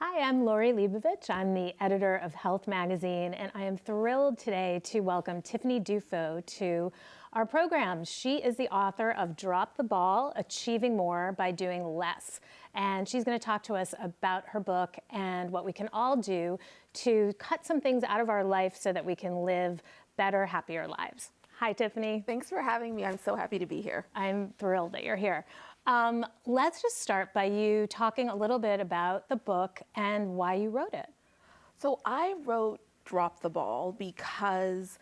Hi, I'm Lori Leibovich. I'm the editor of Health Magazine, and I am thrilled today to welcome Tiffany Dufu to our program. She is the author of Drop the Ball, Achieving More by Doing Less. And she's going to talk to us about her book and what we can all do to cut some things out of our life so that we can live better, happier lives. Hi, Tiffany. Thanks for having me. I'm so happy to be here. I'm thrilled that you're here. Let's just start by you talking a little bit about the book and why you wrote it. So I wrote Drop the Ball because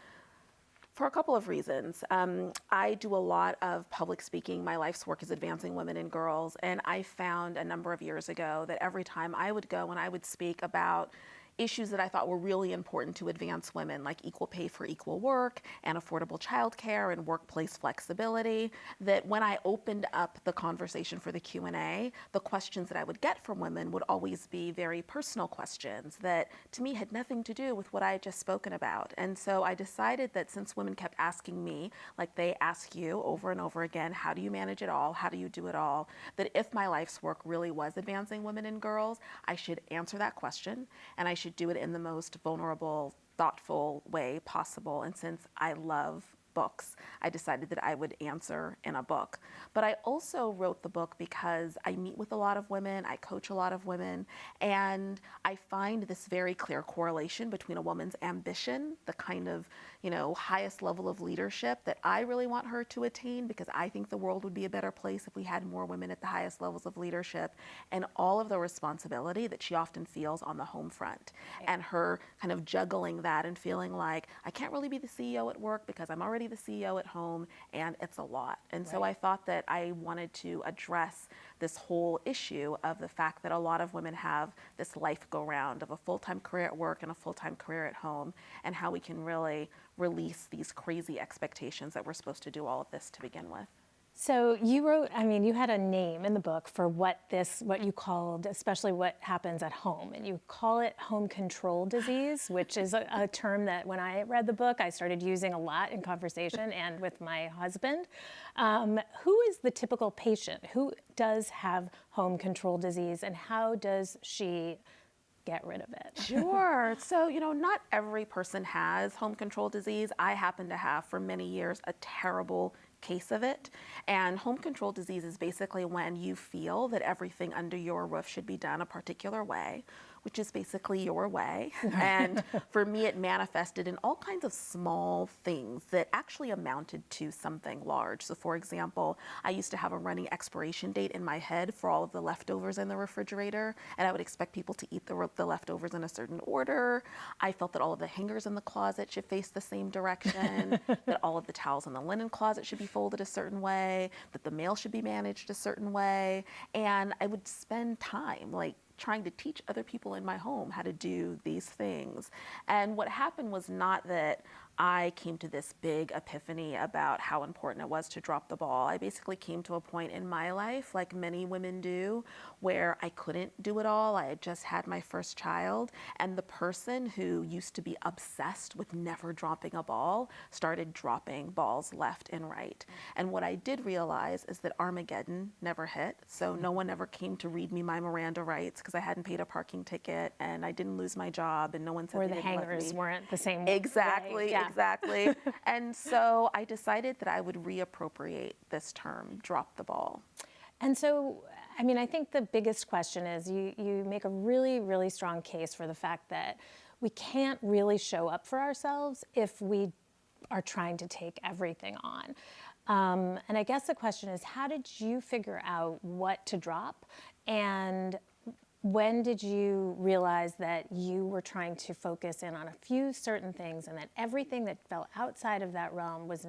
for a couple of reasons. I do a lot of public speaking. My life's work is advancing women and girls. And I found a number of years ago that every time I would go and I would speak about issues that I thought were really important to advance women, like equal pay for equal work and affordable childcare and workplace flexibility, that when I opened up the conversation for the Q&A, the questions that I would get from women would always be very personal questions that to me had nothing to do with what I had just spoken about. And so I decided that since women kept asking me, like they ask you over and over again, how do you manage it all? How do you do it all? That if my life's work really was advancing women and girls, I should answer that question and I should do it in the most vulnerable, thoughtful way possible. And since I love books, I decided that I would answer in a book. But I also wrote the book because I meet with a lot of women, I coach a lot of women, and I find this very clear correlation between a woman's ambition, the kind of, highest level of leadership that I really want her to attain, because I think the world would be a better place if we had more women at the highest levels of leadership, and all of the responsibility that she often feels on the home front. And her kind of juggling that and feeling like, I can't really be the CEO at work because I'm already the CEO at home, and it's a lot. And so I thought that I wanted to address this whole issue of the fact that a lot of women have this life go round of a full-time career at work and a full-time career at home, and how we can really release these crazy expectations that we're supposed to do all of this to begin with. So you wrote, you had a name in the book for what you called, especially what happens at home, and you call it home control disease, which is a term that when I read the book, I started using a lot in conversation and with my husband. Who is the typical patient? Who does have home control disease, and how does she get rid of it? Sure. So, not every person has home control disease. I happen to have, for many years, a terrible case of it. And home control disease is basically when you feel that everything under your roof should be done a particular way, which is basically your way. And for me, it manifested in all kinds of small things that actually amounted to something large. So for example, I used to have a running expiration date in my head for all of the leftovers in the refrigerator, and I would expect people to eat the leftovers in a certain order. I felt that all of the hangers in the closet should face the same direction, that all of the towels in the linen closet should be folded a certain way, that the mail should be managed a certain way. And I would spend time trying to teach other people in my home how to do these things. And what happened was not that I came to this big epiphany about how important it was to drop the ball. I basically came to a point in my life, like many women do, where I couldn't do it all. I had just had my first child, and the person who used to be obsessed with never dropping a ball started dropping balls left and right. And what I did realize is that Armageddon never hit, so no one ever came to read me my Miranda rights because I hadn't paid a parking ticket, and I didn't lose my job, and no one said or they the didn't love hangers me. weren't the same Exactly. way. Yeah. Exactly. And so I decided that I would reappropriate this term, drop the ball. And so, I think the biggest question is you make a really, really strong case for the fact that we can't really show up for ourselves if we are trying to take everything on. And I guess the question is, how did you figure out what to drop? And when did you realize that you were trying to focus in on a few certain things and that everything that fell outside of that realm was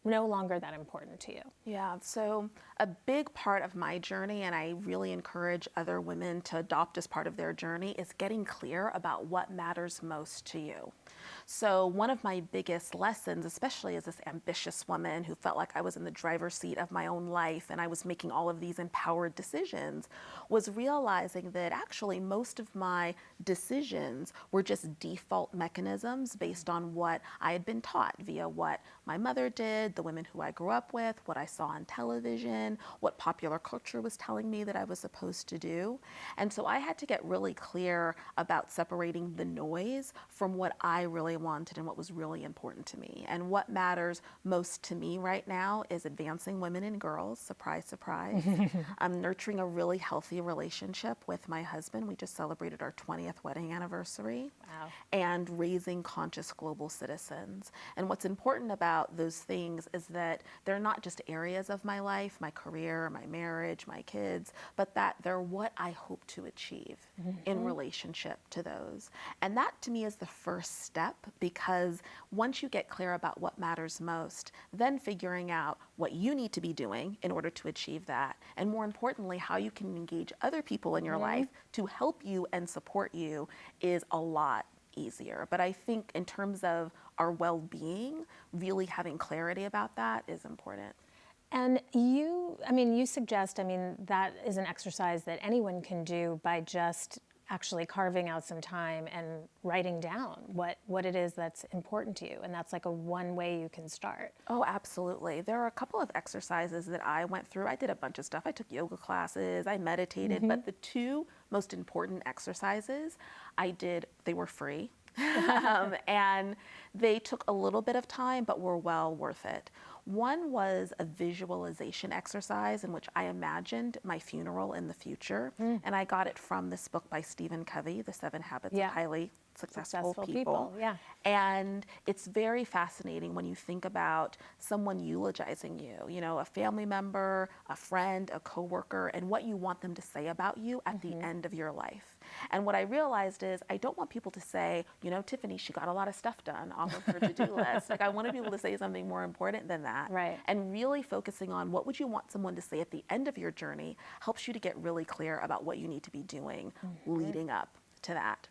no longer that important to you? Yeah, so a big part of my journey, and I really encourage other women to adopt as part of their journey, is getting clear about what matters most to you. So one of my biggest lessons, especially as this ambitious woman who felt like I was in the driver's seat of my own life and I was making all of these empowered decisions, was realizing that actually most of my decisions were just default mechanisms based on what I had been taught via what my mother did, the women who I grew up with, what I saw on television, what popular culture was telling me that I was supposed to do. And so I had to get really clear about separating the noise from what I really wanted and what was really important to me. And what matters most to me right now is advancing women and girls, surprise, surprise. I'm nurturing a really healthy relationship with my husband. We just celebrated our 20th wedding anniversary. Wow. And raising conscious global citizens. And what's important about those things is that they're not just areas of my life, my career, my marriage, my kids, but that they're what I hope to achieve in relationship to those. And that to me is the first step, because once you get clear about what matters most, then figuring out what you need to be doing in order to achieve that, and more importantly, how you can engage other people in your life to help you and support you, is a lot easier. But I think in terms of our well-being, really having clarity about that is important. And you suggest, that is an exercise that anyone can do by just actually carving out some time and writing down what it is that's important to you. And that's like a one way you can start. Oh, absolutely. There are a couple of exercises that I went through. I did a bunch of stuff. I took yoga classes, I meditated, but the two most important exercises I did, they were free. And they took a little bit of time, but were well worth it. One was a visualization exercise in which I imagined my funeral in the future. And I got it from this book by Stephen Covey, The 7 Habits of Highly Successful People. Yeah. And it's very fascinating when you think about someone eulogizing you, a family member, a friend, a coworker, and what you want them to say about you at the end of your life. And what I realized is I don't want people to say, Tiffany, she got a lot of stuff done off of her to-do list. Like, I want to be able to say something more important than that. Right. And really focusing on what would you want someone to say at the end of your journey helps you to get really clear about what you need to be doing leading up to that.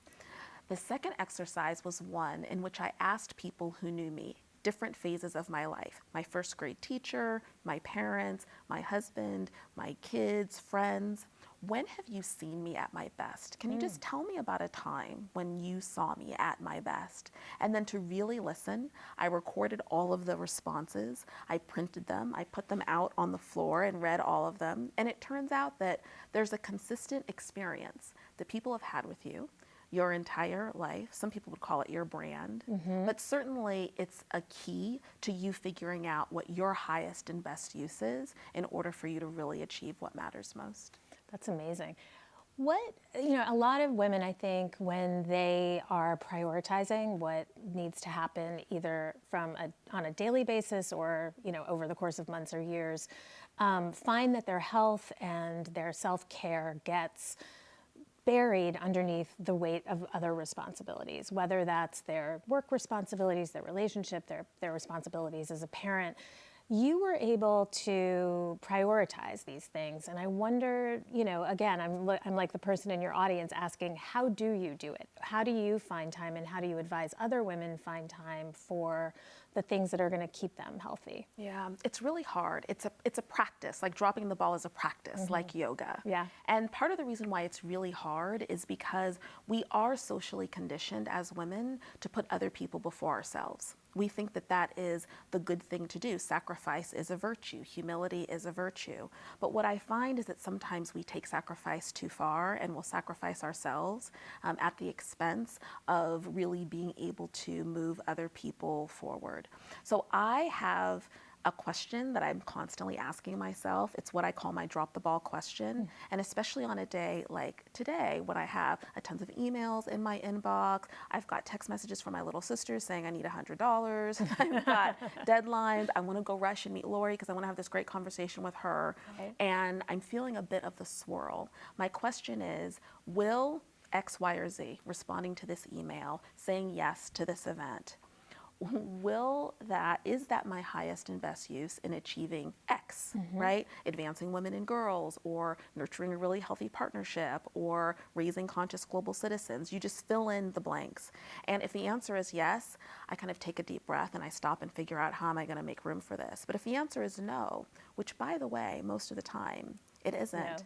The second exercise was one in which I asked people who knew me, different phases of my life, my first grade teacher, my parents, my husband, my kids, friends. When have you seen me at my best? Can you just tell me about a time when you saw me at my best? And then to really listen, I recorded all of the responses. I printed them. I put them out on the floor and read all of them. And it turns out that there's a consistent experience that people have had with you your entire life. Some people would call it your brand, but certainly it's a key to you figuring out what your highest and best use is in order for you to really achieve what matters most. That's amazing. A lot of women, I think, when they are prioritizing what needs to happen either on a daily basis or, over the course of months or years, find that their health and their self-care gets buried underneath the weight of other responsibilities, whether that's their work responsibilities, their relationship, their responsibilities as a parent. You were able to prioritize these things. And I wonder, again, I'm like the person in your audience asking, how do you do it? How do you find time, and how do you advise other women find time for the things that are going to keep them healthy? Yeah, it's really hard. It's a practice, like dropping the ball is a practice, like yoga. Yeah. And part of the reason why it's really hard is because we are socially conditioned as women to put other people before ourselves. We think that that is the good thing to do. Sacrifice is a virtue. Humility is a virtue. But what I find is that sometimes we take sacrifice too far, and we'll sacrifice ourselves at the expense of really being able to move other people forward. So I have a question that I'm constantly asking myself. It's what I call my drop the ball question. And especially on a day like today, when I have a tons of emails in my inbox, I've got text messages from my little sister saying I need $100. I've got deadlines. I want to go rush and meet Lori because I want to have this great conversation with her. Right. And I'm feeling a bit of the swirl. My question is, will X, Y, or Z, responding to this email, saying yes to this event, is that my highest and best use in achieving X, right? Advancing women and girls, or nurturing a really healthy partnership, or raising conscious global citizens. You just fill in the blanks. And if the answer is yes, I kind of take a deep breath and I stop and figure out, how am I going to make room for this? But if the answer is no, which by the way, most of the time it isn't,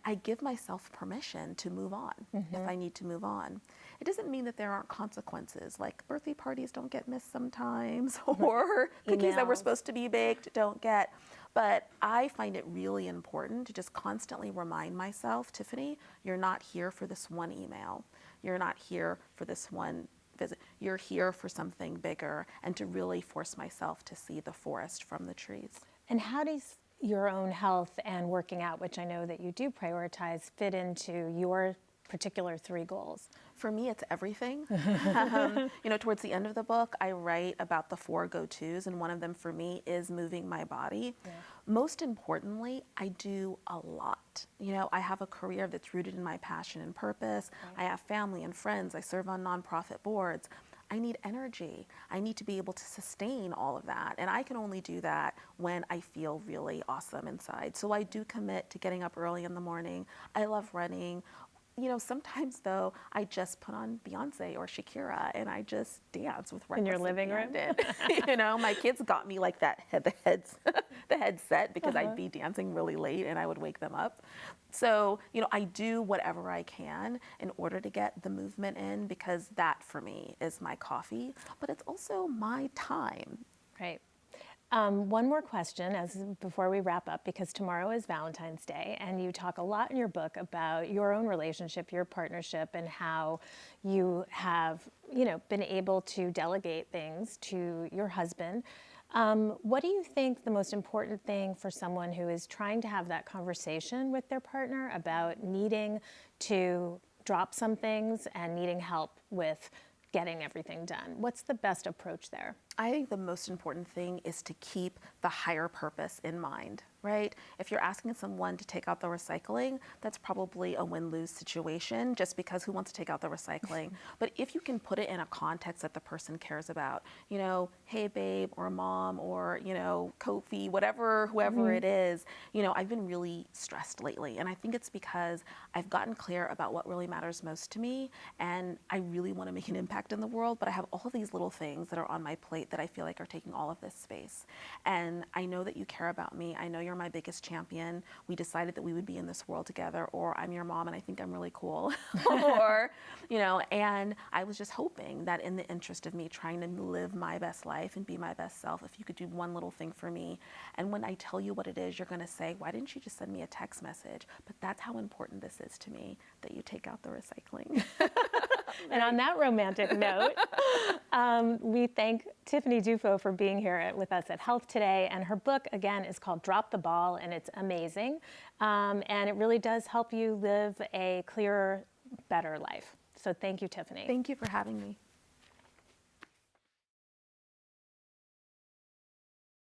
I give myself permission to move on if I need to move on. it doesn't mean that there aren't consequences, like birthday parties don't get missed sometimes, or cookies that were Emails. supposed to be baked don't get. But I find it really important to just constantly remind myself, Tiffany, you're not here for this one email. You're not here for this one visit. You're here for something bigger, and to really force myself to see the forest from the trees. And how does your own health and working out, which I know that you do prioritize, fit into your particular 3 goals? For me, it's everything. Towards the end of the book, I write about the 4 go-tos, and one of them for me is moving my body. Yeah. Most importantly, I do a lot. I have a career that's rooted in my passion and purpose. Right. I have family and friends. I serve on nonprofit boards. I need energy. I need to be able to sustain all of that. And I can only do that when I feel really awesome inside. So I do commit to getting up early in the morning. I love running. Sometimes though, I just put on Beyonce or Shakira and I just dance with in your living room. My kids got me like that the headset because I'd be dancing really late and I would wake them up. So, I do whatever I can in order to get the movement in, because that for me is my coffee, but it's also my time. Right. One more question before we wrap up, because tomorrow is Valentine's Day, and you talk a lot in your book about your own relationship, your partnership, and how you have, been able to delegate things to your husband. What do you think the most important thing for someone who is trying to have that conversation with their partner about needing to drop some things and needing help with getting everything done? What's the best approach there? I think the most important thing is to keep the higher purpose in mind, right? If you're asking someone to take out the recycling, that's probably a win-lose situation, just because who wants to take out the recycling? But if you can put it in a context that the person cares about, hey babe, or mom, or, Kofi, whoever it is, I've been really stressed lately. And I think it's because I've gotten clear about what really matters most to me. And I really want to make an impact in the world, but I have all these little things that are on my plate that I feel like are taking all of this space. And I know that you care about me. I know you're my biggest champion. We decided that we would be in this world together, or I'm your mom and I think I'm really cool. Or, and I was just hoping that in the interest of me trying to live my best life and be my best self, if you could do one little thing for me. And when I tell you what it is, you're going to say, why didn't you just send me a text message? But that's how important this is to me, that you take out the recycling. And on that romantic note, we thank Tiffany Dufu for being here with us at Health Today. And her book, again, is called Drop the Ball, and it's amazing. And it really does help you live a clearer, better life. So thank you, Tiffany. Thank you for having me.